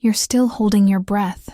You're still holding your breath.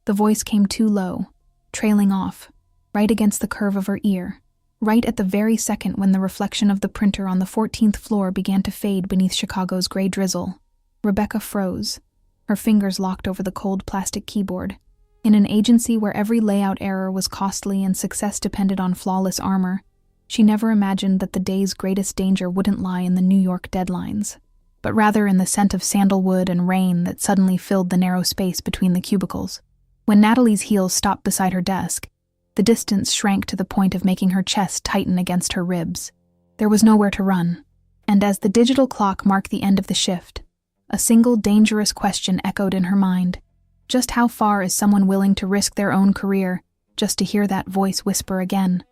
The voice came too low, trailing off, right against the curve of her ear, right at the very second when the reflection of the printer on the 14th floor began to fade beneath Chicago's gray drizzle. Rebecca froze, her fingers locked over the cold plastic keyboard. In an agency where every layout error was costly and success depended on flawless armor, she never imagined that the day's greatest danger wouldn't lie in the New York deadlines, but rather in the scent of sandalwood and rain that suddenly filled the narrow space between the cubicles. When Natalie's heels stopped beside her desk, the distance shrank to the point of making her chest tighten against her ribs. There was nowhere to run, and as the digital clock marked the end of the shift, a single dangerous question echoed in her mind. Just how far is someone willing to risk their own career just to hear that voice whisper again?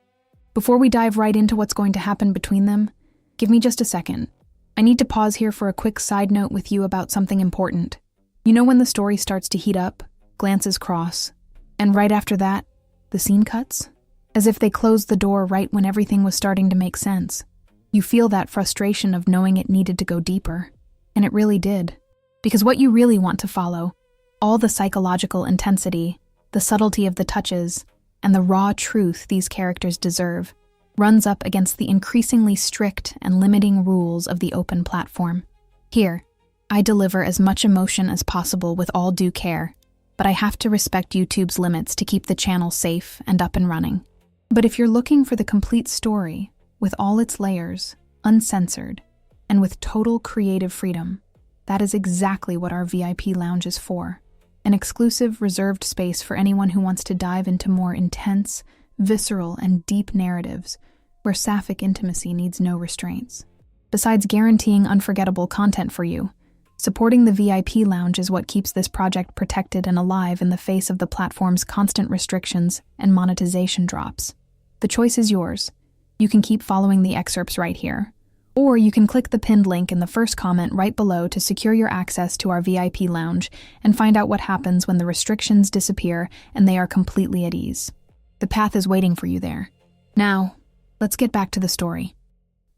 Before we dive right into what's going to happen between them, give me just a second. I need to pause here for a quick side note with you about something important. You know when the story starts to heat up, glances cross, and right after that, the scene cuts? As if they closed the door right when everything was starting to make sense. You feel that frustration of knowing it needed to go deeper. And it really did. Because what you really want to follow, all the psychological intensity, the subtlety of the touches, and the raw truth these characters deserve, runs up against the increasingly strict and limiting rules of the open platform. Here, I deliver as much emotion as possible with all due care, but I have to respect YouTube's limits to keep the channel safe and up and running. But if you're looking for the complete story, with all its layers, uncensored, and with total creative freedom, that is exactly what our VIP lounge is for. An exclusive, reserved space for anyone who wants to dive into more intense, visceral, and deep narratives, where sapphic intimacy needs no restraints. Besides guaranteeing unforgettable content for you, supporting the VIP lounge is what keeps this project protected and alive in the face of the platform's constant restrictions and monetization drops. The choice is yours. You can keep following the excerpts right here, or you can click the pinned link in the first comment right below to secure your access to our VIP lounge and find out what happens when the restrictions disappear and they are completely at ease. The path is waiting for you there. Now, let's get back to the story.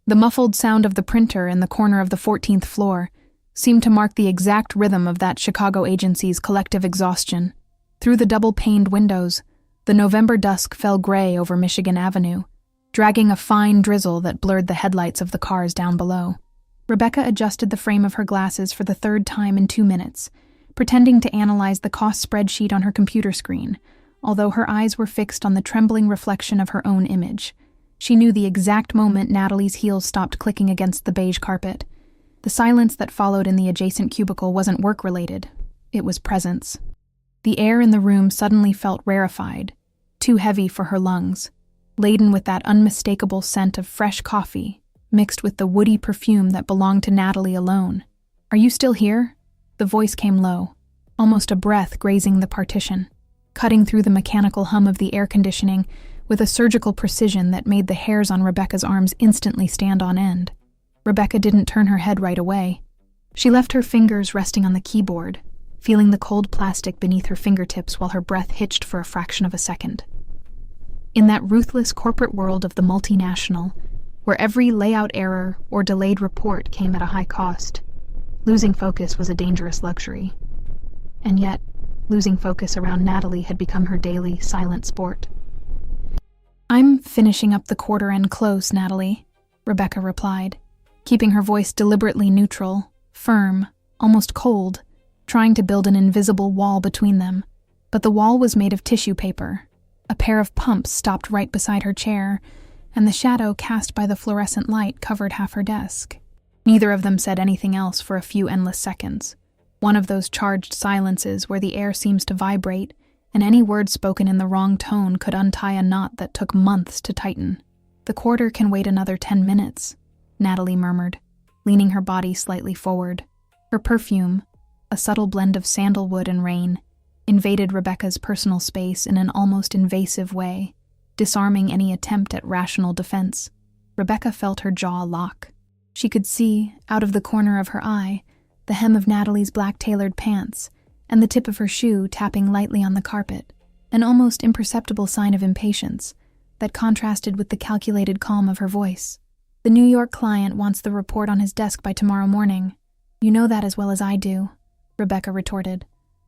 The muffled sound of the printer in the corner of the 14th floor seemed to mark the exact rhythm of that Chicago agency's collective exhaustion. Through the double-paned windows, the November dusk fell gray over Michigan Avenue, dragging a fine drizzle that blurred the headlights of the cars down below. Rebecca adjusted the frame of her glasses for the third time in 2 minutes, pretending to analyze the cost spreadsheet on her computer screen, although her eyes were fixed on the trembling reflection of her own image. She knew the exact moment Natalie's heels stopped clicking against the beige carpet. The silence that followed in the adjacent cubicle wasn't work-related. It was presence. The air in the room suddenly felt rarefied, too heavy for her lungs, laden with that unmistakable scent of fresh coffee, mixed with the woody perfume that belonged to Natalie alone. "Are you still here?" The voice came low, almost a breath grazing the partition, cutting through the mechanical hum of the air conditioning with a surgical precision that made the hairs on Rebecca's arms instantly stand on end. Rebecca didn't turn her head right away. She left her fingers resting on the keyboard, feeling the cold plastic beneath her fingertips while her breath hitched for a fraction of a second. In that ruthless corporate world of the multinational, where every layout error or delayed report came at a high cost, losing focus was a dangerous luxury. And yet, losing focus around Natalie had become her daily, silent sport. "I'm finishing up the quarter-end close, Natalie," Rebecca replied, keeping her voice deliberately neutral, firm, almost cold, trying to build an invisible wall between them. But the wall was made of tissue paper. A pair of pumps stopped right beside her chair, and the shadow cast by the fluorescent light covered half her desk. Neither of them said anything else for a few endless seconds. One of those charged silences where the air seems to vibrate, and any word spoken in the wrong tone could untie a knot that took months to tighten. "The quarter can wait another 10 minutes, Natalie murmured, leaning her body slightly forward. Her perfume, a subtle blend of sandalwood and rain, invaded Rebecca's personal space in an almost invasive way, disarming any attempt at rational defense. Rebecca felt her jaw lock. She could see, out of the corner of her eye, the hem of Natalie's black-tailored pants, and the tip of her shoe tapping lightly on the carpet, an almost imperceptible sign of impatience that contrasted with the calculated calm of her voice. "The New York client wants the report on his desk by tomorrow morning. You know that as well as I do," Rebecca retorted,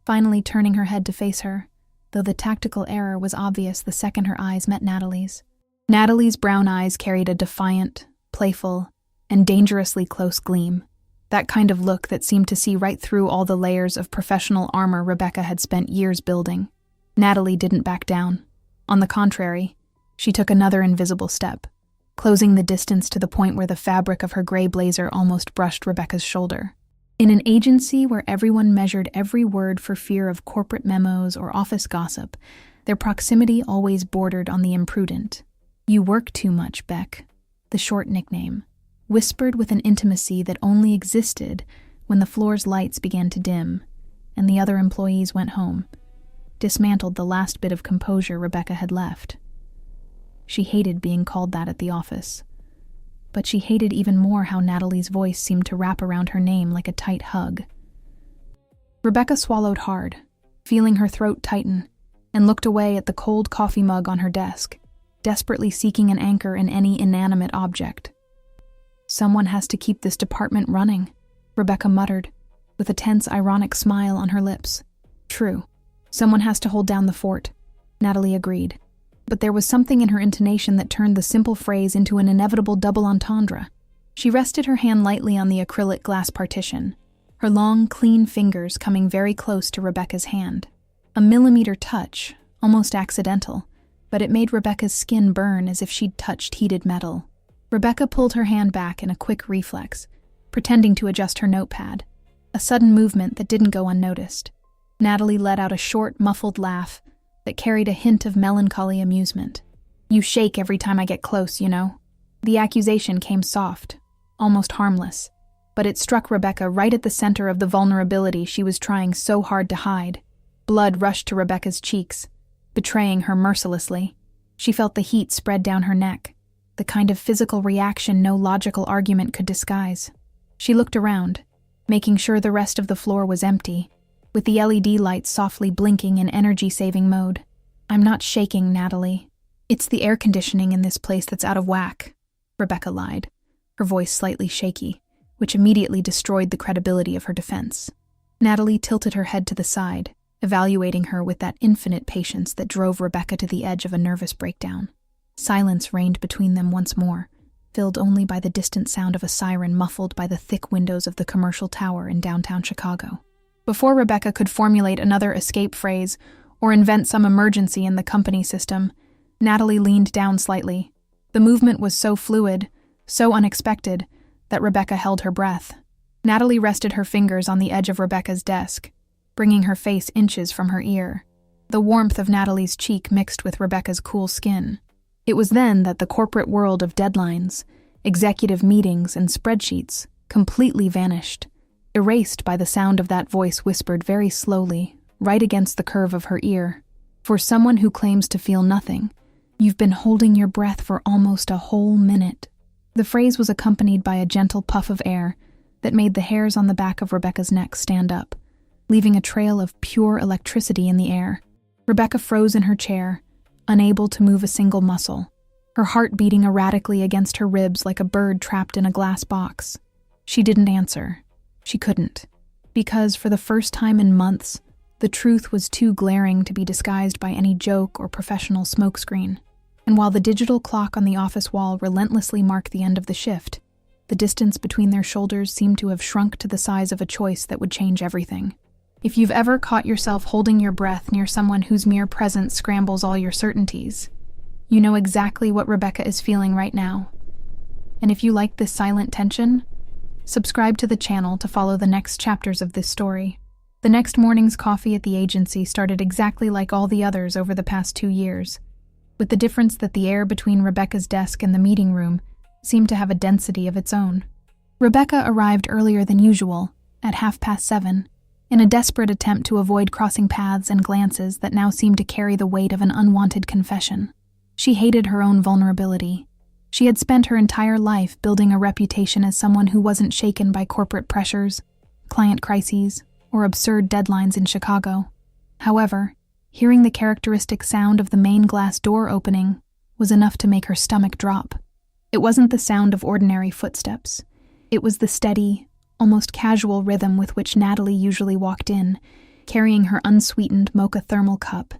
finally turning her head to face her, though the tactical error was obvious the second her eyes met Natalie's. Natalie's brown eyes carried a defiant, playful, and dangerously close gleam, that kind of look that seemed to see right through all the layers of professional armor Rebecca had spent years building. Natalie didn't back down. On the contrary, she took another invisible step, closing the distance to the point where the fabric of her gray blazer almost brushed Rebecca's shoulder. In an agency where everyone measured every word for fear of corporate memos or office gossip, their proximity always bordered on the imprudent. "You work too much, Beck," the short nickname, whispered with an intimacy that only existed when the floor's lights began to dim and the other employees went home, dismantled the last bit of composure Rebecca had left. She hated being called that at the office, but she hated even more how Natalie's voice seemed to wrap around her name like a tight hug. Rebecca swallowed hard, feeling her throat tighten, and looked away at the cold coffee mug on her desk, desperately seeking an anchor in any inanimate object. "Someone has to keep this department running," Rebecca muttered, with a tense, ironic smile on her lips. "True. Someone has to hold down the fort," Natalie agreed. But there was something in her intonation that turned the simple phrase into an inevitable double entendre. She rested her hand lightly on the acrylic glass partition, her long, clean fingers coming very close to Rebecca's hand. A millimeter touch, almost accidental, but it made Rebecca's skin burn as if she'd touched heated metal. Rebecca pulled her hand back in a quick reflex, pretending to adjust her notepad, a sudden movement that didn't go unnoticed. Natalie let out a short, muffled laugh that carried a hint of melancholy amusement. "You shake every time I get close, you know." The accusation came soft, almost harmless, but it struck Rebecca right at the center of the vulnerability she was trying so hard to hide. Blood rushed to Rebecca's cheeks, betraying her mercilessly. She felt the heat spread down her neck, the kind of physical reaction no logical argument could disguise. She looked around, making sure the rest of the floor was empty, with the LED lights softly blinking in energy-saving mode. "I'm not shaking, Natalie. It's the air conditioning in this place that's out of whack," Rebecca lied, her voice slightly shaky, which immediately destroyed the credibility of her defense. Natalie tilted her head to the side, evaluating her with that infinite patience that drove Rebecca to the edge of a nervous breakdown. Silence reigned between them once more, filled only by the distant sound of a siren muffled by the thick windows of the commercial tower in downtown Chicago. Before Rebecca could formulate another escape phrase or invent some emergency in the company system, Natalie leaned down slightly. The movement was so fluid, so unexpected, that Rebecca held her breath. Natalie rested her fingers on the edge of Rebecca's desk, bringing her face inches from her ear. The warmth of Natalie's cheek mixed with Rebecca's cool skin. It was then that the corporate world of deadlines, executive meetings, and spreadsheets completely vanished, erased by the sound of that voice whispered very slowly, right against the curve of her ear. "For someone who claims to feel nothing, you've been holding your breath for almost a whole minute." The phrase was accompanied by a gentle puff of air that made the hairs on the back of Rebecca's neck stand up, leaving a trail of pure electricity in the air. Rebecca froze in her chair, unable to move a single muscle, her heart beating erratically against her ribs like a bird trapped in a glass box. She didn't answer. She couldn't, because for the first time in months, the truth was too glaring to be disguised by any joke or professional smokescreen. And while the digital clock on the office wall relentlessly marked the end of the shift, the distance between their shoulders seemed to have shrunk to the size of a choice that would change everything. If you've ever caught yourself holding your breath near someone whose mere presence scrambles all your certainties, you know exactly what Rebecca is feeling right now. And if you like this silent tension, subscribe to the channel to follow the next chapters of this story. The next morning's coffee at the agency started exactly like all the others over the past 2 years, with the difference that the air between Rebecca's desk and the meeting room seemed to have a density of its own. Rebecca arrived earlier than usual, at 7:30, in a desperate attempt to avoid crossing paths and glances that now seemed to carry the weight of an unwanted confession. She hated her own vulnerability. She had spent her entire life building a reputation as someone who wasn't shaken by corporate pressures, client crises, or absurd deadlines in Chicago. However, hearing the characteristic sound of the main glass door opening was enough to make her stomach drop. It wasn't the sound of ordinary footsteps. It was the steady, almost casual rhythm with which Natalie usually walked in, carrying her unsweetened mocha thermal cup,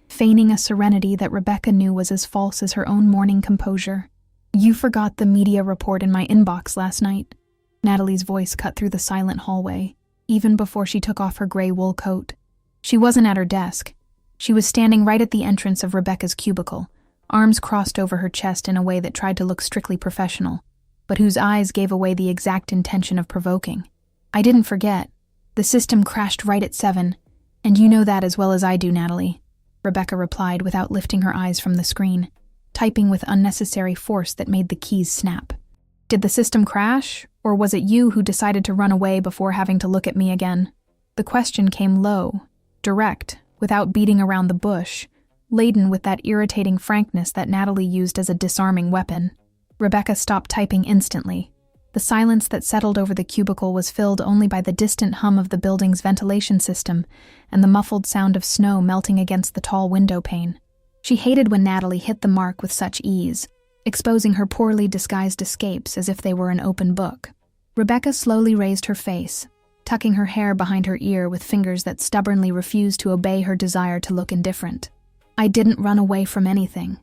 feigning a serenity that Rebecca knew was as false as her own morning composure. "You forgot the media report in my inbox last night." Natalie's voice cut through the silent hallway, even before she took off her gray wool coat. She wasn't at her desk. She was standing right at the entrance of Rebecca's cubicle, arms crossed over her chest in a way that tried to look strictly professional, but whose eyes gave away the exact intention of provoking. "I didn't forget. The system crashed right at 7, and you know that as well as I do, Natalie," Rebecca replied without lifting her eyes from the screen, typing with unnecessary force that made the keys snap. "Did the system crash, or was it you who decided to run away before having to look at me again?" The question came low, direct, without beating around the bush, laden with that irritating frankness that Natalie used as a disarming weapon. Rebecca stopped typing instantly. The silence that settled over the cubicle was filled only by the distant hum of the building's ventilation system and the muffled sound of snow melting against the tall window pane. She hated when Natalie hit the mark with such ease, exposing her poorly disguised escapes as if they were an open book. Rebecca slowly raised her face, tucking her hair behind her ear with fingers that stubbornly refused to obey her desire to look indifferent. "I didn't run away from anything.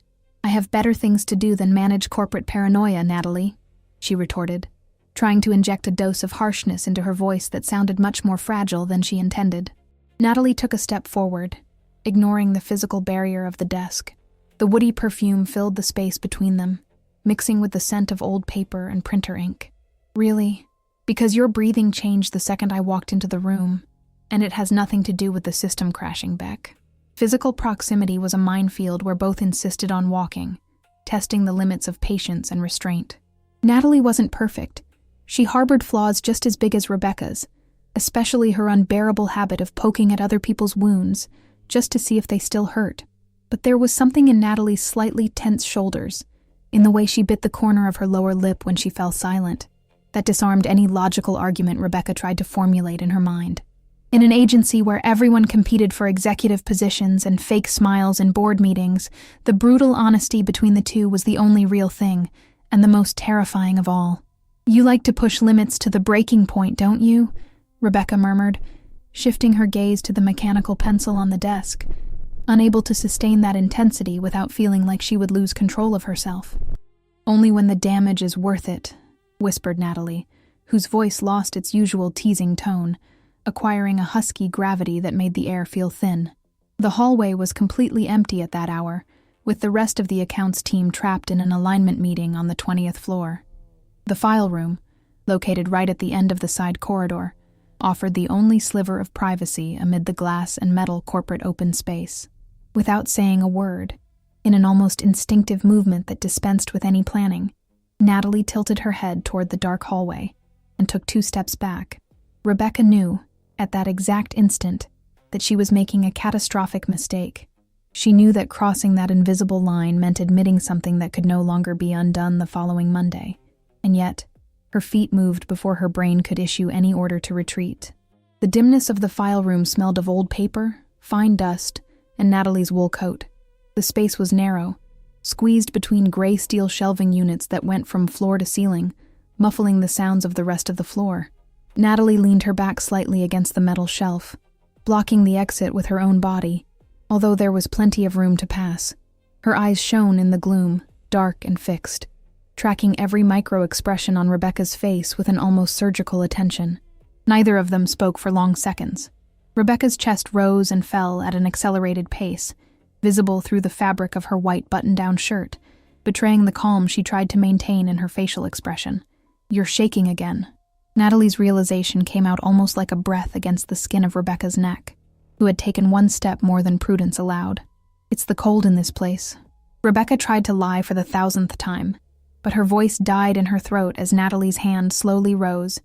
I have better things to do than manage corporate paranoia, Natalie," she retorted, trying to inject a dose of harshness into her voice that sounded much more fragile than she intended. Natalie took a step forward, ignoring the physical barrier of the desk. The woody perfume filled the space between them, mixing with the scent of old paper and printer ink. "Really? Because your breathing changed the second I walked into the room, and it has nothing to do with the system crashing, Beck." Physical proximity was a minefield where both insisted on walking, testing the limits of patience and restraint. Natalie wasn't perfect. She harbored flaws just as big as Rebecca's, especially her unbearable habit of poking at other people's wounds just to see if they still hurt. But there was something in Natalie's slightly tense shoulders, in the way she bit the corner of her lower lip when she fell silent, that disarmed any logical argument Rebecca tried to formulate in her mind. In an agency where everyone competed for executive positions and fake smiles in board meetings, the brutal honesty between the two was the only real thing, and the most terrifying of all. "You like to push limits to the breaking point, don't you?" Rebecca murmured, shifting her gaze to the mechanical pencil on the desk, unable to sustain that intensity without feeling like she would lose control of herself. "Only when the damage is worth it," whispered Natalie, whose voice lost its usual teasing tone, acquiring a husky gravity that made the air feel thin. The hallway was completely empty at that hour, with the rest of the accounts team trapped in an alignment meeting on the 20th floor. The file room, located right at the end of the side corridor, offered the only sliver of privacy amid the glass and metal corporate open space. Without saying a word, in an almost instinctive movement that dispensed with any planning, Natalie tilted her head toward the dark hallway and took 2 steps back. Rebecca knew, at that exact instant, that she was making a catastrophic mistake. She knew that crossing that invisible line meant admitting something that could no longer be undone the following Monday, and yet, her feet moved before her brain could issue any order to retreat. The dimness of the file room smelled of old paper, fine dust, and Natalie's wool coat. The space was narrow, squeezed between gray steel shelving units that went from floor to ceiling, muffling the sounds of the rest of the floor. Natalie leaned her back slightly against the metal shelf, blocking the exit with her own body, although there was plenty of room to pass. Her eyes shone in the gloom, dark and fixed, tracking every micro-expression on Rebecca's face with an almost surgical attention. Neither of them spoke for long seconds. Rebecca's chest rose and fell at an accelerated pace, visible through the fabric of her white button-down shirt, betraying the calm she tried to maintain in her facial expression. "You're shaking again." Natalie's realization came out almost like a breath against the skin of Rebecca's neck, who had taken 1 step more than prudence allowed. "It's the cold in this place." Rebecca tried to lie for the 1,000th time, but her voice died in her throat as Natalie's hand slowly rose,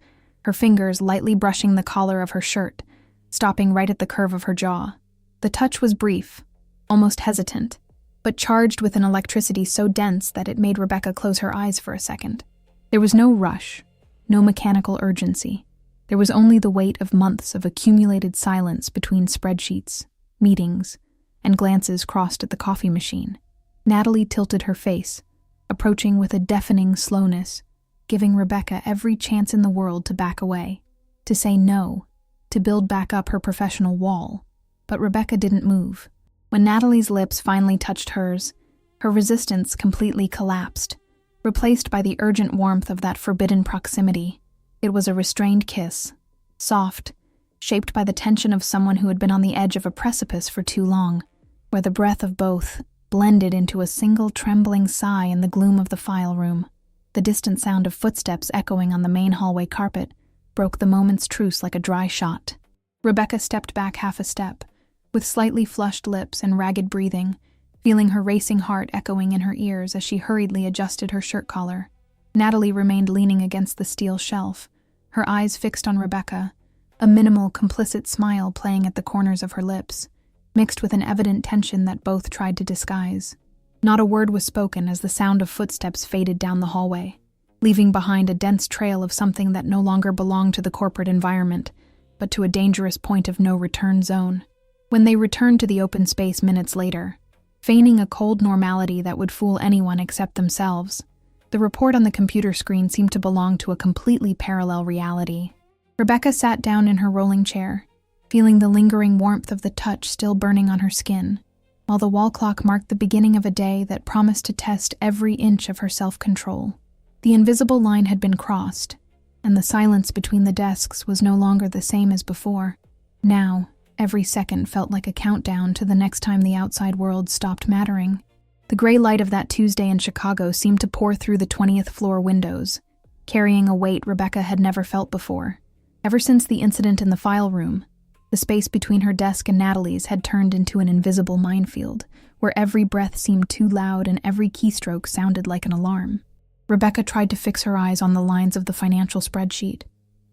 her fingers lightly brushing the collar of her shirt, stopping right at the curve of her jaw. The touch was brief, almost hesitant, but charged with an electricity so dense that it made Rebecca close her eyes for a second. There was no rush, no mechanical urgency. There was only the weight of months of accumulated silence between spreadsheets, meetings, and glances crossed at the coffee machine. Natalie tilted her face, approaching with a deafening slowness, giving Rebecca every chance in the world to back away, to say no, to build back up her professional wall, but Rebecca didn't move. When Natalie's lips finally touched hers, her resistance completely collapsed, replaced by the urgent warmth of that forbidden proximity. It was a restrained kiss, soft, shaped by the tension of someone who had been on the edge of a precipice for too long, where the breath of both blended into a single trembling sigh in the gloom of the file room. The distant sound of footsteps echoing on the main hallway carpet broke the moment's truce like a dry shot. Rebecca stepped back half a step, with slightly flushed lips and ragged breathing, feeling her racing heart echoing in her ears as she hurriedly adjusted her shirt collar. Natalie remained leaning against the steel shelf, her eyes fixed on Rebecca, a minimal, complicit smile playing at the corners of her lips, mixed with an evident tension that both tried to disguise. Not a word was spoken as the sound of footsteps faded down the hallway, leaving behind a dense trail of something that no longer belonged to the corporate environment, but to a dangerous point of no-return zone. When they returned to the open space minutes later, feigning a cold normality that would fool anyone except themselves, the report on the computer screen seemed to belong to a completely parallel reality. Rebecca sat down in her rolling chair, feeling the lingering warmth of the touch still burning on her skin, while the wall clock marked the beginning of a day that promised to test every inch of her self-control. The invisible line had been crossed, and the silence between the desks was no longer the same as before. Now, every second felt like a countdown to the next time the outside world stopped mattering. The gray light of that Tuesday in Chicago seemed to pour through the 20th floor windows, carrying a weight Rebecca had never felt before. Ever since the incident in the file room, the space between her desk and Natalie's had turned into an invisible minefield, where every breath seemed too loud and every keystroke sounded like an alarm. Rebecca tried to fix her eyes on the lines of the financial spreadsheet,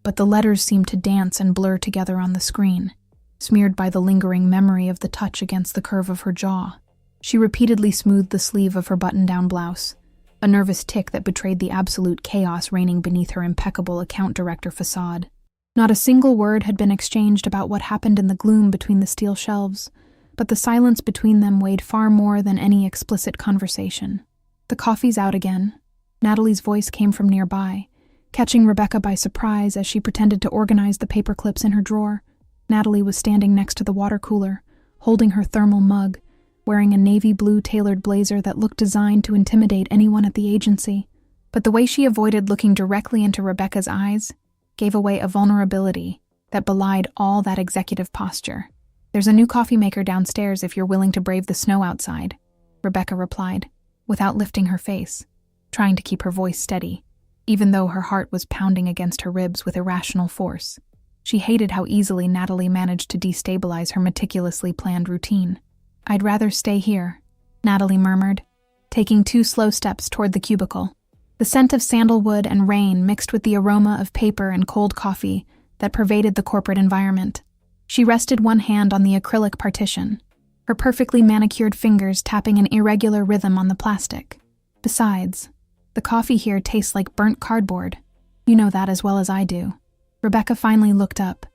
but the letters seemed to dance and blur together on the screen, smeared by the lingering memory of the touch against the curve of her jaw. She repeatedly smoothed the sleeve of her button-down blouse, a nervous tic that betrayed the absolute chaos reigning beneath her impeccable account director facade. Not a single word had been exchanged about what happened in the gloom between the steel shelves, but the silence between them weighed far more than any explicit conversation. "The coffee's out again." Natalie's voice came from nearby, catching Rebecca by surprise as she pretended to organize the paper clips in her drawer. Natalie was standing next to the water cooler, holding her thermal mug, wearing a navy blue tailored blazer that looked designed to intimidate anyone at the agency. But the way she avoided looking directly into Rebecca's eyes gave away a vulnerability that belied all that executive posture. "There's a new coffee maker downstairs if you're willing to brave the snow outside," Rebecca replied, without lifting her face, trying to keep her voice steady, even though her heart was pounding against her ribs with irrational force. She hated how easily Natalie managed to destabilize her meticulously planned routine. "I'd rather stay here," Natalie murmured, taking 2 slow steps toward the cubicle. The scent of sandalwood and rain mixed with the aroma of paper and cold coffee that pervaded the corporate environment. She rested one hand on the acrylic partition, her perfectly manicured fingers tapping an irregular rhythm on the plastic. "Besides, the coffee here tastes like burnt cardboard. You know that as well as I do." Rebecca finally looked up,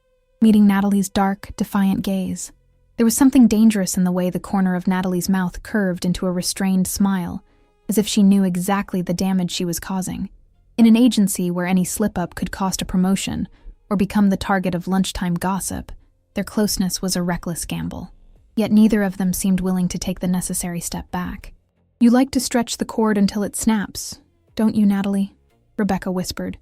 meeting Natalie's dark, defiant gaze. There was something dangerous in the way the corner of Natalie's mouth curved into a restrained smile, as if she knew exactly the damage she was causing. In an agency where any slip-up could cost a promotion or become the target of lunchtime gossip, their closeness was a reckless gamble. Yet neither of them seemed willing to take the necessary step back. "You like to stretch the cord until it snaps, don't you, Natalie?" Rebecca whispered,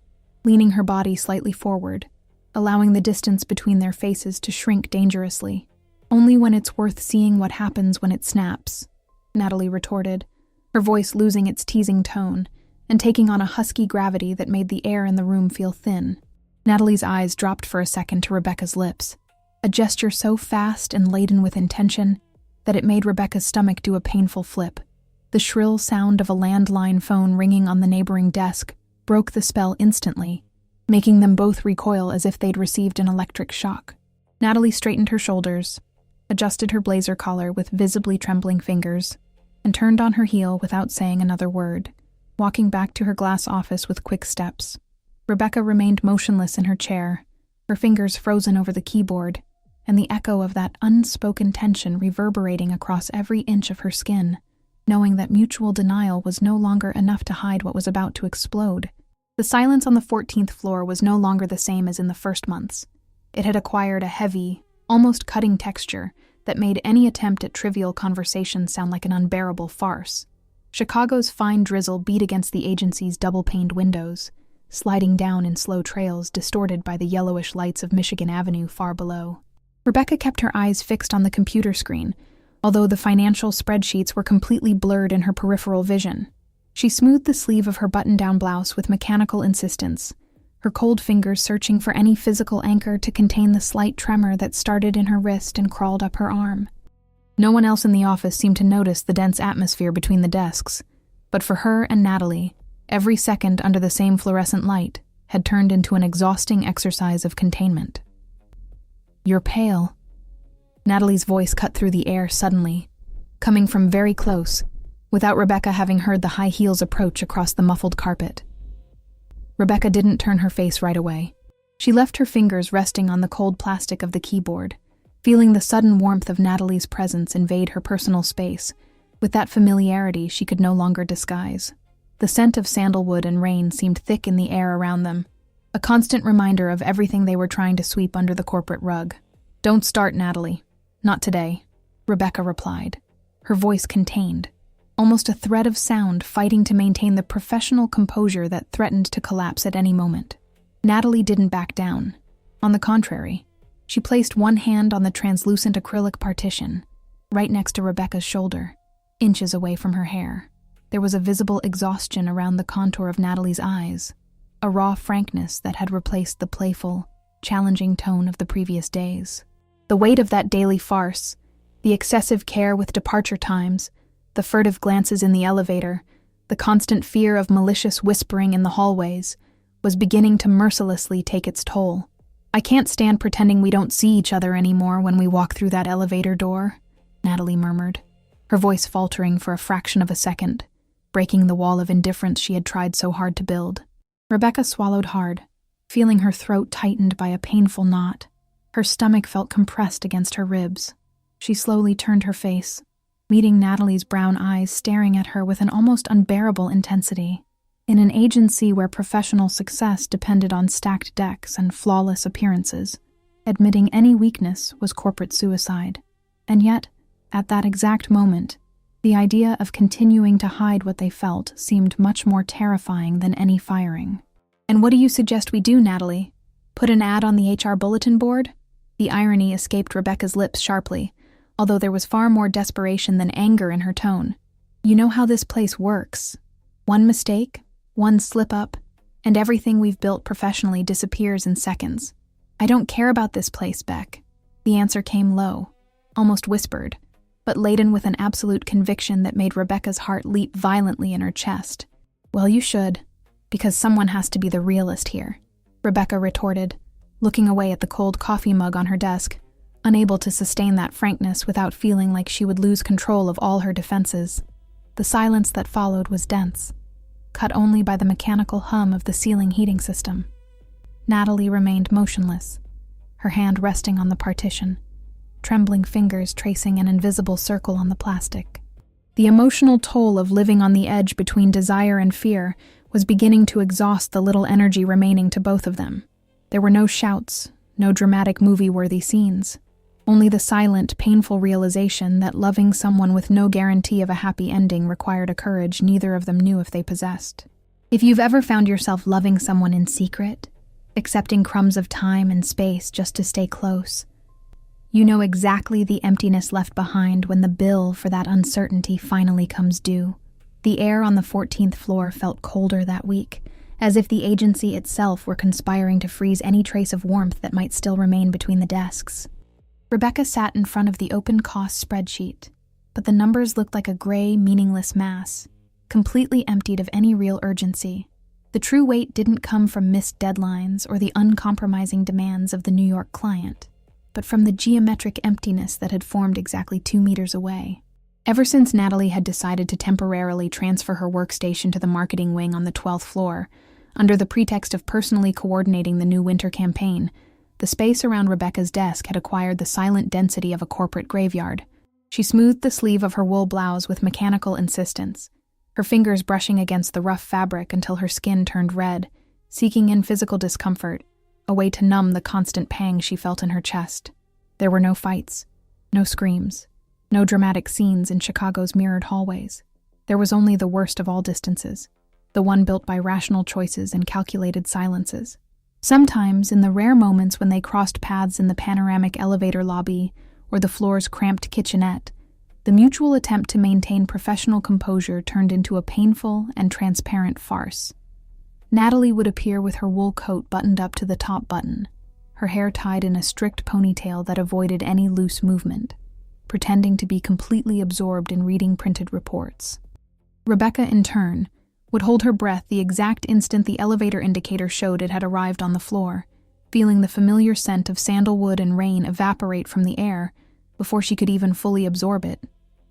leaning her body slightly forward, allowing the distance between their faces to shrink dangerously. "Only when it's worth seeing what happens when it snaps," Natalie retorted, her voice losing its teasing tone and taking on a husky gravity that made the air in the room feel thin. Natalie's eyes dropped for a second to Rebecca's lips, a gesture so fast and laden with intention that it made Rebecca's stomach do a painful flip. The shrill sound of a landline phone ringing on the neighboring desk broke the spell instantly, making them both recoil as if they'd received an electric shock. Natalie straightened her shoulders, adjusted her blazer collar with visibly trembling fingers, and turned on her heel without saying another word, walking back to her glass office with quick steps. Rebecca remained motionless in her chair, her fingers frozen over the keyboard, and the echo of that unspoken tension reverberating across every inch of her skin, knowing that mutual denial was no longer enough to hide what was about to explode. The silence on the 14th floor was no longer the same as in the first months. It had acquired a heavy, almost cutting texture that made any attempt at trivial conversation sound like an unbearable farce. Chicago's fine drizzle beat against the agency's double-paned windows, sliding down in slow trails distorted by the yellowish lights of Michigan Avenue far below. Rebecca kept her eyes fixed on the computer screen, although the financial spreadsheets were completely blurred in her peripheral vision. She smoothed the sleeve of her button-down blouse with mechanical insistence, her cold fingers searching for any physical anchor to contain the slight tremor that started in her wrist and crawled up her arm. No one else in the office seemed to notice the dense atmosphere between the desks, but for her and Natalie, every second under the same fluorescent light had turned into an exhausting exercise of containment. "You're pale." Natalie's voice cut through the air suddenly, coming from very close, without Rebecca having heard the high heels approach across the muffled carpet. Rebecca didn't turn her face right away. She left her fingers resting on the cold plastic of the keyboard, feeling the sudden warmth of Natalie's presence invade her personal space, with that familiarity she could no longer disguise. The scent of sandalwood and rain seemed thick in the air around them, a constant reminder of everything they were trying to sweep under the corporate rug. "Don't start, Natalie. Not today," Rebecca replied, her voice contained, almost a thread of sound fighting to maintain the professional composure that threatened to collapse at any moment. Natalie didn't back down. On the contrary, she placed one hand on the translucent acrylic partition, right next to Rebecca's shoulder, inches away from her hair. There was a visible exhaustion around the contour of Natalie's eyes, a raw frankness that had replaced the playful, challenging tone of the previous days. The weight of that daily farce, the excessive care with departure times, the furtive glances in the elevator, the constant fear of malicious whispering in the hallways, was beginning to mercilessly take its toll. "I can't stand pretending we don't see each other anymore when we walk through that elevator door," Natalie murmured, her voice faltering for a fraction of a second, breaking the wall of indifference she had tried so hard to build. Rebecca swallowed hard, feeling her throat tightened by a painful knot. Her stomach felt compressed against her ribs. She slowly turned her face, meeting Natalie's brown eyes staring at her with an almost unbearable intensity. In an agency where professional success depended on stacked decks and flawless appearances, admitting any weakness was corporate suicide. And yet, at that exact moment, the idea of continuing to hide what they felt seemed much more terrifying than any firing. "And what do you suggest we do, Natalie? Put an ad on the HR bulletin board?" The irony escaped Rebecca's lips sharply, although there was far more desperation than anger in her tone. "You know how this place works. One mistake, one slip-up, and everything we've built professionally disappears in seconds. I don't care about this place, Beck." The answer came low, almost whispered, but laden with an absolute conviction that made Rebecca's heart leap violently in her chest. "Well, you should, because someone has to be the realist here," Rebecca retorted, looking away at the cold coffee mug on her desk, unable to sustain that frankness without feeling like she would lose control of all her defenses. The silence that followed was dense, cut only by the mechanical hum of the ceiling heating system. Natalie remained motionless, her hand resting on the partition, trembling fingers tracing an invisible circle on the plastic. The emotional toll of living on the edge between desire and fear was beginning to exhaust the little energy remaining to both of them. There were no shouts, no dramatic movie-worthy scenes, only the silent, painful realization that loving someone with no guarantee of a happy ending required a courage neither of them knew if they possessed. If you've ever found yourself loving someone in secret, accepting crumbs of time and space just to stay close, you know exactly the emptiness left behind when the bill for that uncertainty finally comes due. The air on the 14th floor felt colder that week, as if the agency itself were conspiring to freeze any trace of warmth that might still remain between the desks. Rebecca sat in front of the open cost spreadsheet, but the numbers looked like a gray, meaningless mass, completely emptied of any real urgency. The true weight didn't come from missed deadlines or the uncompromising demands of the New York client, but from the geometric emptiness that had formed exactly 2 meters away. Ever since Natalie had decided to temporarily transfer her workstation to the marketing wing on the 12th floor, under the pretext of personally coordinating the new winter campaign, the space around Rebecca's desk had acquired the silent density of a corporate graveyard. She smoothed the sleeve of her wool blouse with mechanical insistence, her fingers brushing against the rough fabric until her skin turned red, seeking in physical discomfort, a way to numb the constant pang she felt in her chest. There were no fights, no screams, no dramatic scenes in Chicago's mirrored hallways. There was only the worst of all distances, the one built by rational choices and calculated silences. Sometimes, in the rare moments when they crossed paths in the panoramic elevator lobby or the floor's cramped kitchenette, the mutual attempt to maintain professional composure turned into a painful and transparent farce. Natalie would appear with her wool coat buttoned up to the top button, her hair tied in a strict ponytail that avoided any loose movement, pretending to be completely absorbed in reading printed reports. Rebecca, in turn, would hold her breath the exact instant the elevator indicator showed it had arrived on the floor, feeling the familiar scent of sandalwood and rain evaporate from the air before she could even fully absorb it.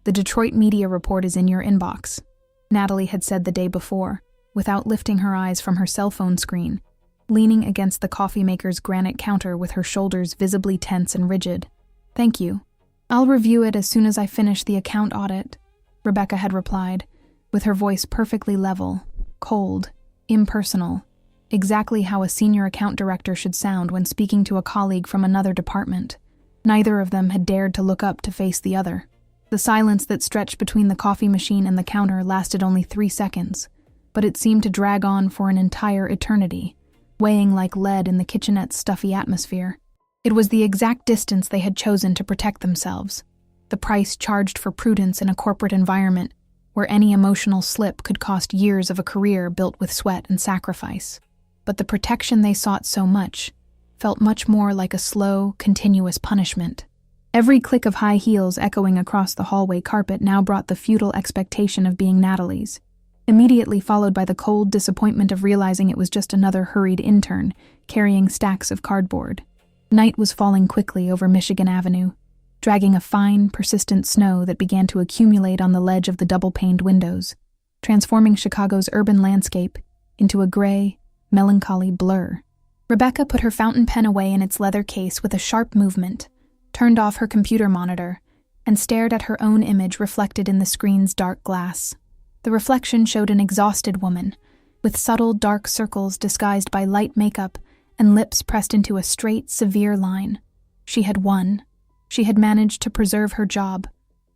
"The Detroit media report is in your inbox," Natalie had said the day before, without lifting her eyes from her cell phone screen, leaning against the coffee maker's granite counter with her shoulders visibly tense and rigid. "Thank you. I'll review it as soon as I finish the account audit," Rebecca had replied, with her voice perfectly level, cold, impersonal, exactly how a senior account director should sound when speaking to a colleague from another department. Neither of them had dared to look up to face the other. The silence that stretched between the coffee machine and the counter lasted only 3 seconds, but it seemed to drag on for an entire eternity, weighing like lead in the kitchenette's stuffy atmosphere. It was the exact distance they had chosen to protect themselves, the price charged for prudence in a corporate environment where any emotional slip could cost years of a career built with sweat and sacrifice. But the protection they sought so much felt much more like a slow, continuous punishment. Every click of high heels echoing across the hallway carpet now brought the futile expectation of being Natalie's, immediately followed by the cold disappointment of realizing it was just another hurried intern carrying stacks of cardboard. Night was falling quickly over Michigan Avenue, dragging a fine, persistent snow that began to accumulate on the ledge of the double-paned windows, transforming Chicago's urban landscape into a gray, melancholy blur. Rebecca put her fountain pen away in its leather case with a sharp movement, turned off her computer monitor, and stared at her own image reflected in the screen's dark glass. The reflection showed an exhausted woman, with subtle dark circles disguised by light makeup and lips pressed into a straight, severe line. She had won. She had managed to preserve her job,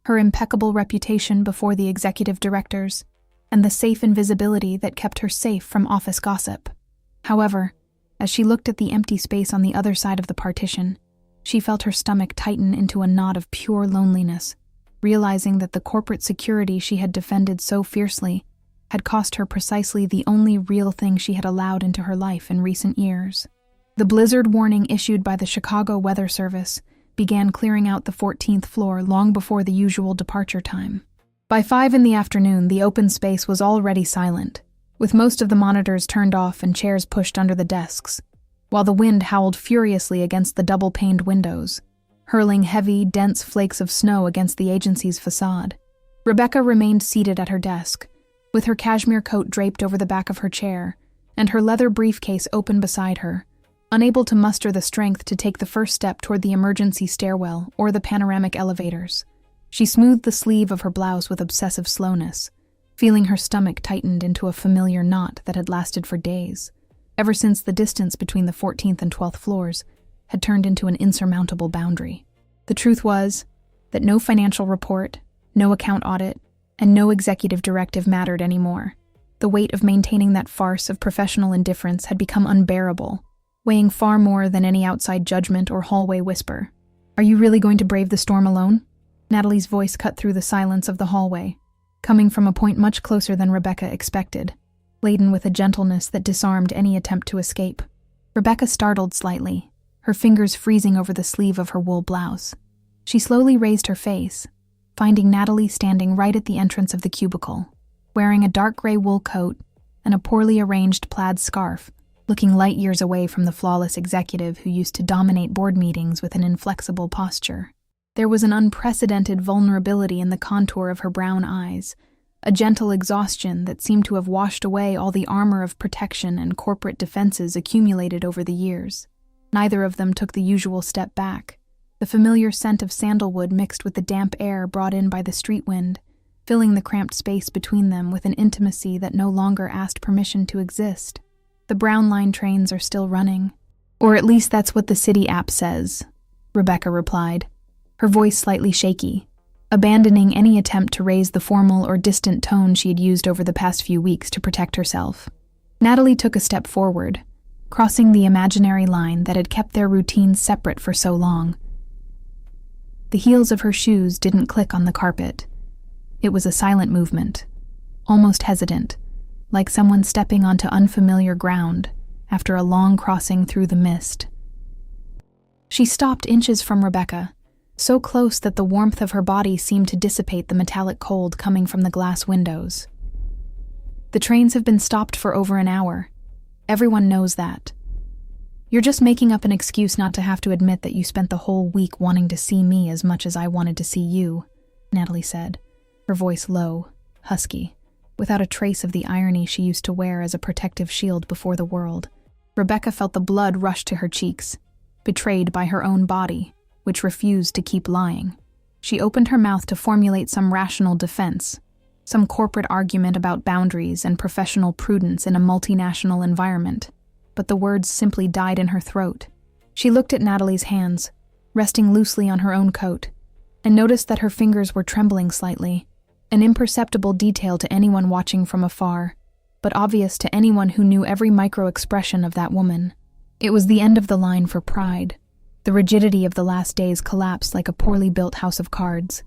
her impeccable reputation before the executive directors, and the safe invisibility that kept her safe from office gossip. However, as she looked at the empty space on the other side of the partition, she felt her stomach tighten into a knot of pure loneliness, realizing that the corporate security she had defended so fiercely had cost her precisely the only real thing she had allowed into her life in recent years. The blizzard warning issued by the Chicago Weather Service began clearing out the 14th floor long before the usual departure time. By 5 in the afternoon, the open space was already silent, with most of the monitors turned off and chairs pushed under the desks, while the wind howled furiously against the double-paned windows, hurling heavy, dense flakes of snow against the agency's facade. Rebecca remained seated at her desk, with her cashmere coat draped over the back of her chair and her leather briefcase open beside her, unable to muster the strength to take the first step toward the emergency stairwell or the panoramic elevators. She smoothed the sleeve of her blouse with obsessive slowness, feeling her stomach tightened into a familiar knot that had lasted for days, ever since the distance between the 14th and 12th floors had turned into an insurmountable boundary. The truth was that no financial report, no account audit, and no executive directive mattered anymore. The weight of maintaining that farce of professional indifference had become unbearable, weighing far more than any outside judgment or hallway whisper. "Are you really going to brave the storm alone?" Natalie's voice cut through the silence of the hallway, coming from a point much closer than Rebecca expected, laden with a gentleness that disarmed any attempt to escape. Rebecca startled slightly, her fingers freezing over the sleeve of her wool blouse. She slowly raised her face, finding Natalie standing right at the entrance of the cubicle, wearing a dark gray wool coat and a poorly arranged plaid scarf, looking light years away from the flawless executive who used to dominate board meetings with an inflexible posture. There was an unprecedented vulnerability in the contour of her brown eyes, a gentle exhaustion that seemed to have washed away all the armor of protection and corporate defenses accumulated over the years. Neither of them took the usual step back, the familiar scent of sandalwood mixed with the damp air brought in by the street wind, filling the cramped space between them with an intimacy that no longer asked permission to exist. The brown line trains are still running, Or at least that's what the city app says, Rebecca replied, her voice slightly shaky, abandoning any attempt to raise the formal or distant tone she had used over the past few weeks to protect herself. Natalie took a step forward, crossing the imaginary line that had kept their routines separate for so long. The heels of her shoes didn't click on the carpet. It was a silent movement, almost hesitant, like someone stepping onto unfamiliar ground after a long crossing through the mist. She stopped inches from Rebecca, so close that the warmth of her body seemed to dissipate the metallic cold coming from the glass windows. The trains have been stopped for over an hour. Everyone knows that. You're just making up an excuse not to have to admit that you spent the whole week wanting to see me as much as I wanted to see you, Natalie said, her voice low, husky, without a trace of the irony she used to wear as a protective shield before the world. Rebecca felt the blood rush to her cheeks, betrayed by her own body, which refused to keep lying. She opened her mouth to formulate some rational defense, some corporate argument about boundaries and professional prudence in a multinational environment, but the words simply died in her throat. She looked at Natalie's hands, resting loosely on her own coat, and noticed that her fingers were trembling slightly, an imperceptible detail to anyone watching from afar, but obvious to anyone who knew every micro-expression of that woman. It was the end of the line for pride. The rigidity of the last days collapsed like a poorly built house of cards,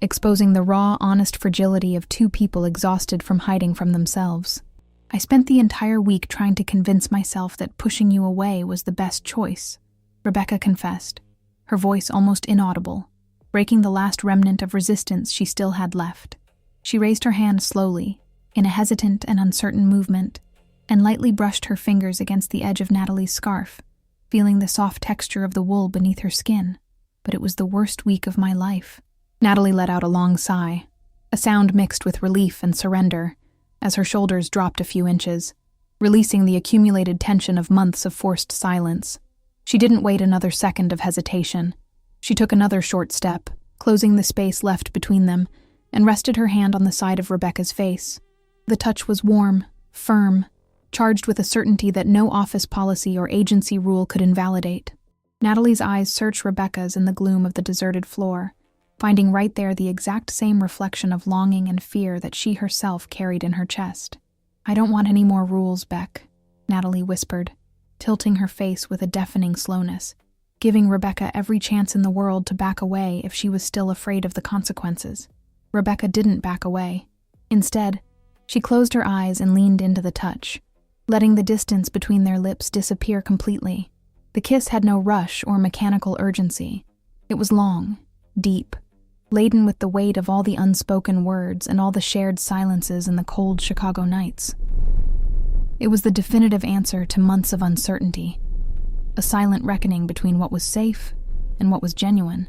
exposing the raw, honest fragility of two people exhausted from hiding from themselves. I spent the entire week trying to convince myself that pushing you away was the best choice, Rebecca confessed, her voice almost inaudible, breaking the last remnant of resistance she still had left. She raised her hand slowly, in a hesitant and uncertain movement, and lightly brushed her fingers against the edge of Natalie's scarf, feeling the soft texture of the wool beneath her skin. But it was the worst week of my life. Natalie let out a long sigh, a sound mixed with relief and surrender, as her shoulders dropped a few inches, releasing the accumulated tension of months of forced silence. She didn't wait another second of hesitation. She took another short step, closing the space left between them, and rested her hand on the side of Rebecca's face. The touch was warm, firm, charged with a certainty that no office policy or agency rule could invalidate. Natalie's eyes searched Rebecca's in the gloom of the deserted floor, finding right there the exact same reflection of longing and fear that she herself carried in her chest. "I don't want any more rules, Beck," Natalie whispered, tilting her face with a deafening slowness, giving Rebecca every chance in the world to back away if she was still afraid of the consequences. Rebecca didn't back away. Instead, she closed her eyes and leaned into the touch, letting the distance between their lips disappear completely. The kiss had no rush or mechanical urgency. It was long, deep, laden with the weight of all the unspoken words and all the shared silences in the cold Chicago nights. It was the definitive answer to months of uncertainty, a silent reckoning between what was safe and what was genuine.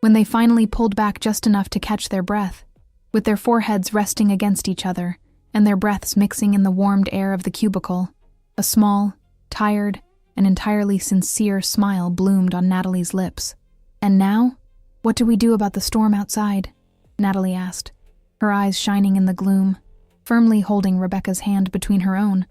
When they finally pulled back just enough to catch their breath, with their foreheads resting against each other and their breaths mixing in the warmed air of the cubicle, a small, tired, and entirely sincere smile bloomed on Natalie's lips. "And now? What do we do about the storm outside?" Natalie asked, her eyes shining in the gloom, firmly holding Rebecca's hand between her own,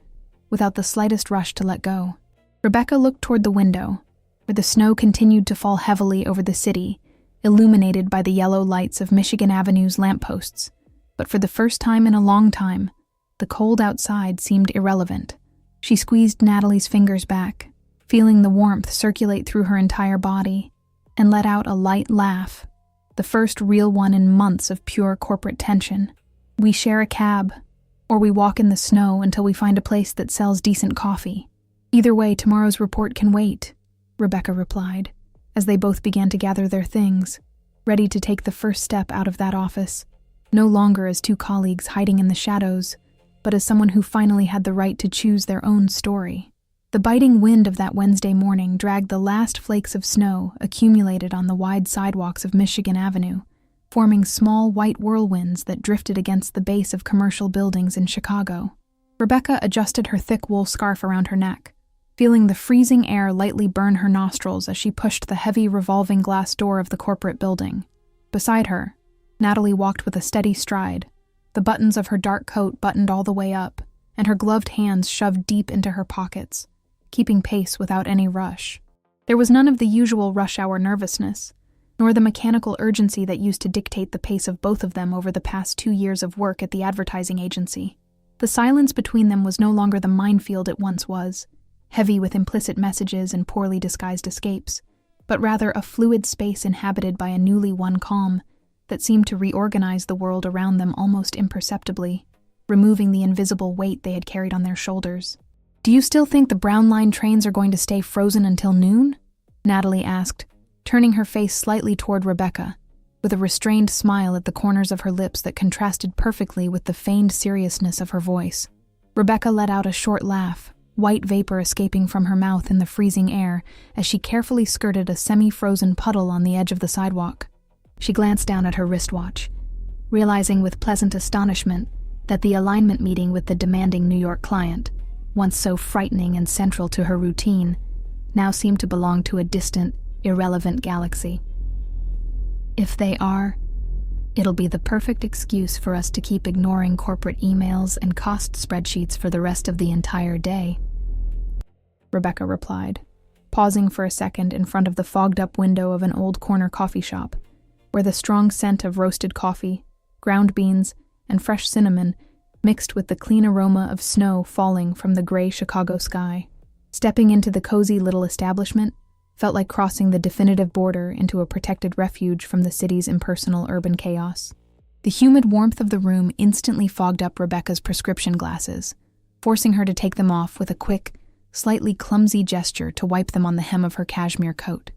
without the slightest rush to let go. Rebecca looked toward the window, where the snow continued to fall heavily over the city, illuminated by the yellow lights of Michigan Avenue's lampposts. But for the first time in a long time, the cold outside seemed irrelevant. She squeezed Natalie's fingers back, feeling the warmth circulate through her entire body, and let out a light laugh, the first real one in months of pure corporate tension. "We share a cab, or we walk in the snow until we find a place that sells decent coffee. Either way, tomorrow's report can wait," Rebecca replied, as they both began to gather their things, ready to take the first step out of that office, no longer as two colleagues hiding in the shadows, but as someone who finally had the right to choose their own story. The biting wind of that Wednesday morning dragged the last flakes of snow accumulated on the wide sidewalks of Michigan Avenue, forming small white whirlwinds that drifted against the base of commercial buildings in Chicago. Rebecca adjusted her thick wool scarf around her neck, feeling the freezing air lightly burn her nostrils as she pushed the heavy revolving glass door of the corporate building. Beside her, Natalie walked with a steady stride, the buttons of her dark coat buttoned all the way up, and her gloved hands shoved deep into her pockets, keeping pace without any rush. There was none of the usual rush-hour nervousness, nor the mechanical urgency that used to dictate the pace of both of them over the past 2 years of work at the advertising agency. The silence between them was no longer the minefield it once was, heavy with implicit messages and poorly disguised escapes, but rather a fluid space inhabited by a newly won calm that seemed to reorganize the world around them almost imperceptibly, removing the invisible weight they had carried on their shoulders. "Do you still think the Brown Line trains are going to stay frozen until noon?" Natalie asked, turning her face slightly toward Rebecca, with a restrained smile at the corners of her lips that contrasted perfectly with the feigned seriousness of her voice. Rebecca let out a short laugh, white vapor escaping from her mouth in the freezing air as she carefully skirted a semi-frozen puddle on the edge of the sidewalk. She glanced down at her wristwatch, realizing with pleasant astonishment that the alignment meeting with the demanding New York client, once so frightening and central to her routine, now seemed to belong to a distant, irrelevant galaxy. "If they are, it'll be the perfect excuse for us to keep ignoring corporate emails and cost spreadsheets for the rest of the entire day," Rebecca replied, pausing for a second in front of the fogged-up window of an old corner coffee shop, where the strong scent of roasted coffee, ground beans, and fresh cinnamon mixed with the clean aroma of snow falling from the gray Chicago sky. Stepping into the cozy little establishment felt like crossing the definitive border into a protected refuge from the city's impersonal urban chaos. The humid warmth of the room instantly fogged up Rebecca's prescription glasses, forcing her to take them off with a quick, slightly clumsy gesture to wipe them on the hem of her cashmere coat.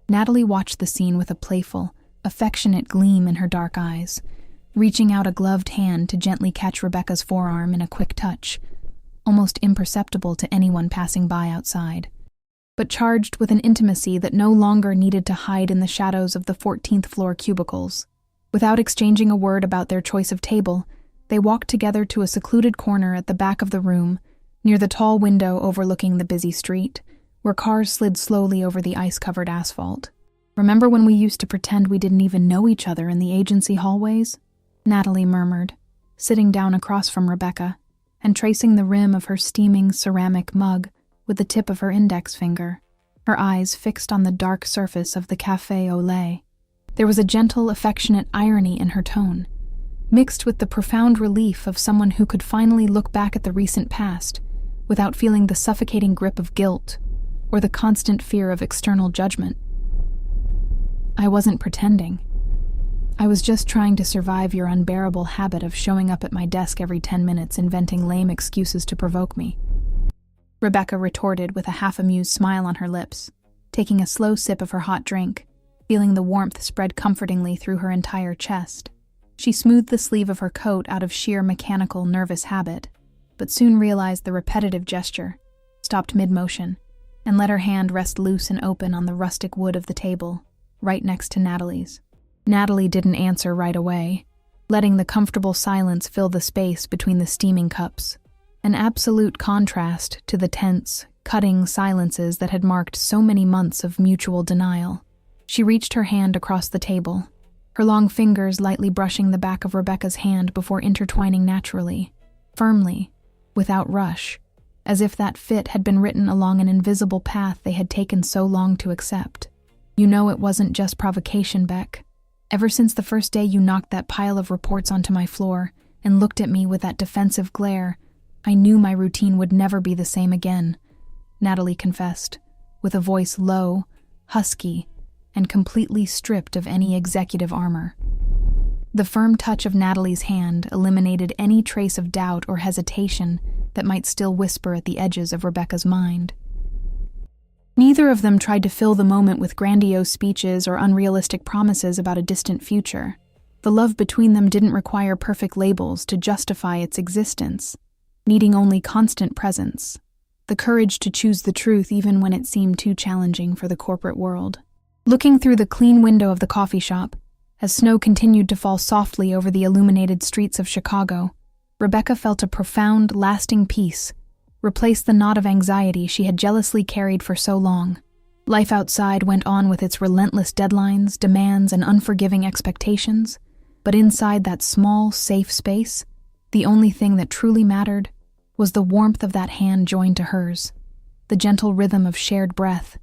Natalie watched the scene with a playful, affectionate gleam in her dark eyes, reaching out a gloved hand to gently catch Rebecca's forearm in a quick touch, almost imperceptible to anyone passing by outside, but charged with an intimacy that no longer needed to hide in the shadows of the 14th floor cubicles. Without exchanging a word about their choice of table, they walked together to a secluded corner at the back of the room, near the tall window overlooking the busy street, where cars slid slowly over the ice-covered asphalt. "Remember when we used to pretend we didn't even know each other in the agency hallways?" Natalie murmured, sitting down across from Rebecca and tracing the rim of her steaming ceramic mug with the tip of her index finger, her eyes fixed on the dark surface of the café au lait. There was a gentle, affectionate irony in her tone, mixed with the profound relief of someone who could finally look back at the recent past without feeling the suffocating grip of guilt or the constant fear of external judgment. "I wasn't pretending. I was just trying to survive your unbearable habit of showing up at my desk every 10 minutes inventing lame excuses to provoke me," Rebecca retorted with a half-amused smile on her lips, taking a slow sip of her hot drink, feeling the warmth spread comfortingly through her entire chest. She smoothed the sleeve of her coat out of sheer mechanical, nervous habit, but soon realized the repetitive gesture, stopped mid-motion, and let her hand rest loose and open on the rustic wood of the table, right next to Natalie's. Natalie didn't answer right away, letting the comfortable silence fill the space between the steaming cups, an absolute contrast to the tense, cutting silences that had marked so many months of mutual denial. She reached her hand across the table, her long fingers lightly brushing the back of Rebecca's hand before intertwining naturally, firmly, without rush, as if that fit had been written along an invisible path they had taken so long to accept. "You know it wasn't just provocation, Beck. Ever since the first day you knocked that pile of reports onto my floor and looked at me with that defensive glare, I knew my routine would never be the same again," Natalie confessed, with a voice low, husky, and completely stripped of any executive armor. The firm touch of Natalie's hand eliminated any trace of doubt or hesitation that might still whisper at the edges of Rebecca's mind. Neither of them tried to fill the moment with grandiose speeches or unrealistic promises about a distant future. The love between them didn't require perfect labels to justify its existence, needing only constant presence, the courage to choose the truth even when it seemed too challenging for the corporate world. Looking through the clean window of the coffee shop, as snow continued to fall softly over the illuminated streets of Chicago, Rebecca felt a profound, lasting peace replace the knot of anxiety she had jealously carried for so long. Life outside went on with its relentless deadlines, demands, and unforgiving expectations, but inside that small, safe space, the only thing that truly mattered was the warmth of that hand joined to hers, the gentle rhythm of shared breath,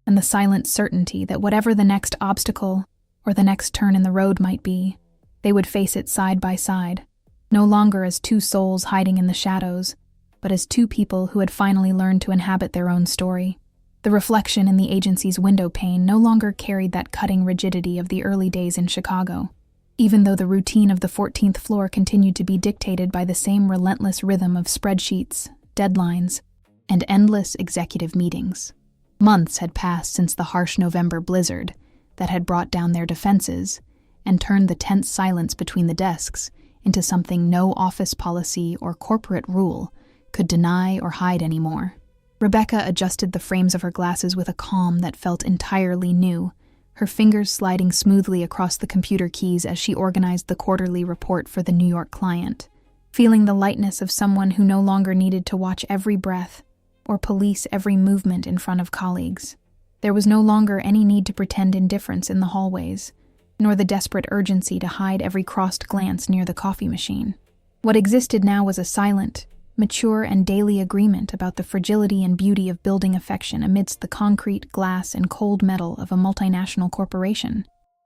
and the silent certainty that whatever the next obstacle or the next turn in the road might be, they would face it side by side, no longer as two souls hiding in the shadows, but as two people who had finally learned to inhabit their own story. The reflection in the agency's window pane no longer carried that cutting rigidity of the early days in Chicago, even though the routine of the 14th floor continued to be dictated by the same relentless rhythm of spreadsheets, deadlines, and endless executive meetings. Months had passed since the harsh November blizzard that had brought down their defenses and turned the tense silence between the desks into something no office policy or corporate rule could deny or hide anymore. Rebecca adjusted the frames of her glasses with a calm that felt entirely new, her fingers sliding smoothly across the computer keys as she organized the quarterly report for the New York client, feeling the lightness of someone who no longer needed to watch every breath or police every movement in front of colleagues. There was no longer any need to pretend indifference in the hallways, nor the desperate urgency to hide every crossed glance near the coffee machine. What existed now was a silent, mature, and daily agreement about the fragility and beauty of building affection amidst the concrete, glass, and cold metal of a multinational corporation.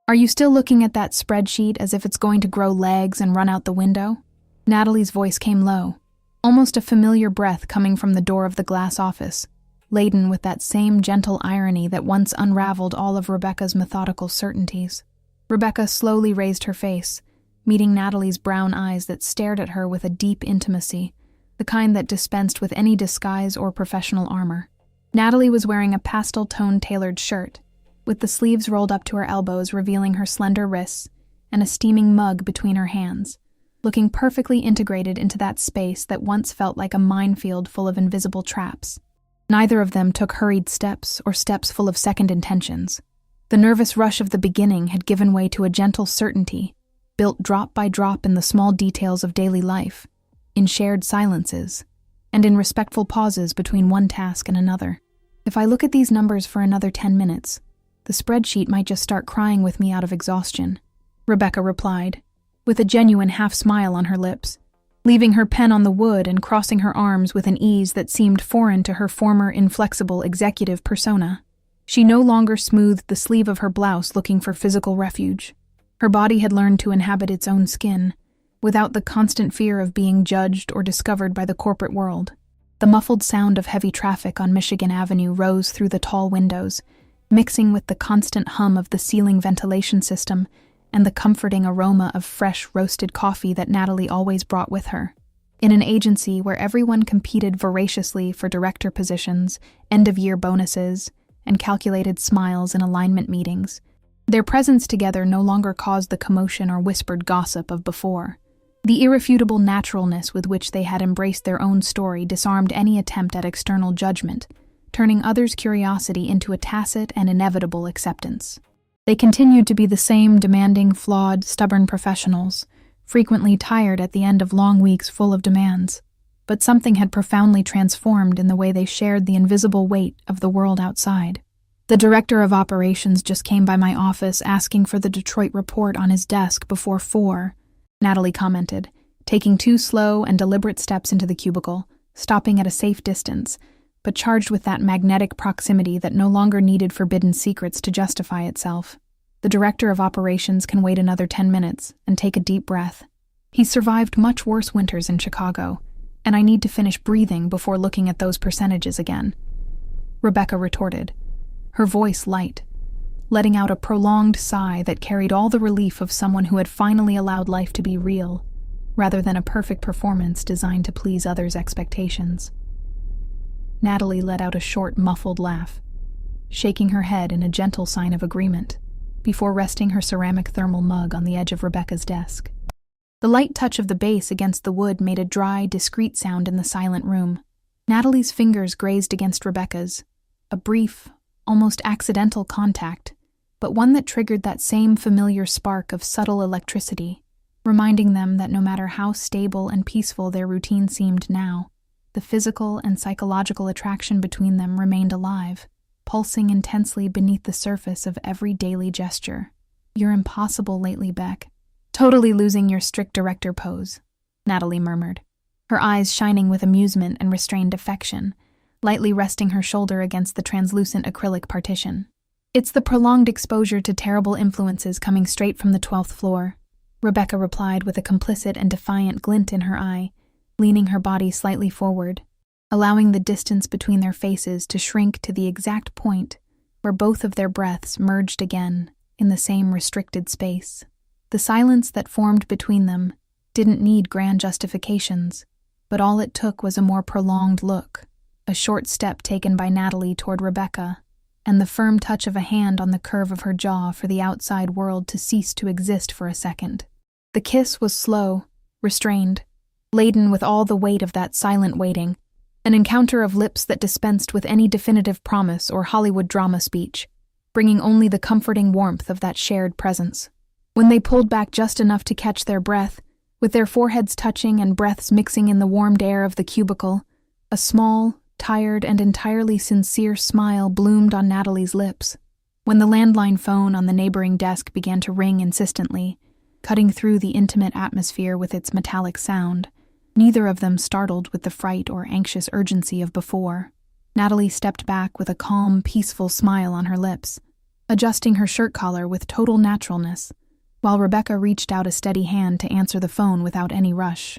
"Are you still looking at that spreadsheet as if it's going to grow legs and run out the window?" Natalie's voice came low, almost a familiar breath coming from the door of the glass office, laden with that same gentle irony that once unraveled all of Rebecca's methodical certainties. Rebecca slowly raised her face, meeting Natalie's brown eyes that stared at her with a deep intimacy, the kind that dispensed with any disguise or professional armor. Natalie was wearing a pastel-toned tailored shirt, with the sleeves rolled up to her elbows revealing her slender wrists, and a steaming mug between her hands, looking perfectly integrated into that space that once felt like a minefield full of invisible traps. Neither of them took hurried steps or steps full of second intentions. The nervous rush of the beginning had given way to a gentle certainty, built drop by drop in the small details of daily life, in shared silences, and in respectful pauses between one task and another. If I look at these numbers for another 10 minutes, the spreadsheet might just start crying with me out of exhaustion, Rebecca replied, with a genuine half-smile on her lips, leaving her pen on the wood and crossing her arms with an ease that seemed foreign to her former inflexible executive persona. She no longer smoothed the sleeve of her blouse looking for physical refuge. Her body had learned to inhabit its own skin, without the constant fear of being judged or discovered by the corporate world. The muffled sound of heavy traffic on Michigan Avenue rose through the tall windows, mixing with the constant hum of the ceiling ventilation system and the comforting aroma of fresh roasted coffee that Natalie always brought with her. In an agency where everyone competed voraciously for director positions, end-of-year bonuses, and calculated smiles in alignment meetings, their presence together no longer caused the commotion or whispered gossip of before. The irrefutable naturalness with which they had embraced their own story disarmed any attempt at external judgment, turning others' curiosity into a tacit and inevitable acceptance. They continued to be the same demanding, flawed, stubborn professionals, frequently tired at the end of long weeks full of demands. But something had profoundly transformed in the way they shared the invisible weight of the world outside. "The director of operations just came by my office asking for the Detroit report on his desk before 4, Natalie commented, taking 2 slow and deliberate steps into the cubicle, stopping at a safe distance, but charged with that magnetic proximity that no longer needed forbidden secrets to justify itself. "The director of operations can wait another 10 minutes and take a deep breath. He's survived much worse winters in Chicago, and I need to finish breathing before looking at those percentages again," Rebecca retorted, her voice light, letting out a prolonged sigh that carried all the relief of someone who had finally allowed life to be real, rather than a perfect performance designed to please others' expectations. Natalie let out a short, muffled laugh, shaking her head in a gentle sign of agreement, before resting her ceramic thermal mug on the edge of Rebecca's desk. The light touch of the base against the wood made a dry, discreet sound in the silent room. Natalie's fingers grazed against Rebecca's, a brief, almost accidental contact, but one that triggered that same familiar spark of subtle electricity, reminding them that no matter how stable and peaceful their routine seemed now, the physical and psychological attraction between them remained alive, pulsing intensely beneath the surface of every daily gesture. "You're impossible lately, Beck. Totally losing your strict director pose," Natalie murmured, her eyes shining with amusement and restrained affection, lightly resting her shoulder against the translucent acrylic partition. "It's the prolonged exposure to terrible influences coming straight from the 12th floor," Rebecca replied with a complicit and defiant glint in her eye, leaning her body slightly forward, allowing the distance between their faces to shrink to the exact point where both of their breaths merged again in the same restricted space. The silence that formed between them didn't need grand justifications, but all it took was a more prolonged look, a short step taken by Natalie toward Rebecca, and the firm touch of a hand on the curve of her jaw for the outside world to cease to exist for a second. The kiss was slow, restrained, laden with all the weight of that silent waiting, an encounter of lips that dispensed with any definitive promise or Hollywood drama speech, bringing only the comforting warmth of that shared presence. When they pulled back just enough to catch their breath, with their foreheads touching and breaths mixing in the warmed air of the cubicle, a small, tired, and entirely sincere smile bloomed on Natalie's lips. When the landline phone on the neighboring desk began to ring insistently, cutting through the intimate atmosphere with its metallic sound, neither of them startled with the fright or anxious urgency of before. Natalie stepped back with a calm, peaceful smile on her lips, adjusting her shirt collar with total naturalness, while Rebecca reached out a steady hand to answer the phone without any rush,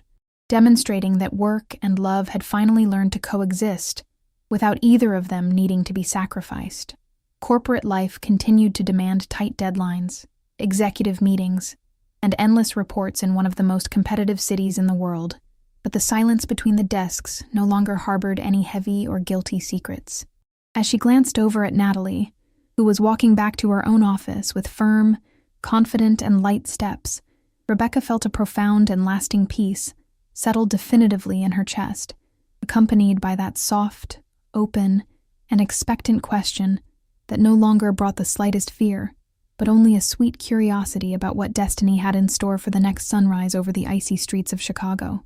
demonstrating that work and love had finally learned to coexist without either of them needing to be sacrificed. Corporate life continued to demand tight deadlines, executive meetings, and endless reports in one of the most competitive cities in the world, but the silence between the desks no longer harbored any heavy or guilty secrets. As she glanced over at Natalie, who was walking back to her own office with firm, confident, and light steps, Rebecca felt a profound and lasting peace settled definitively in her chest, accompanied by that soft, open, and expectant question that no longer brought the slightest fear, but only a sweet curiosity about what destiny had in store for the next sunrise over the icy streets of Chicago.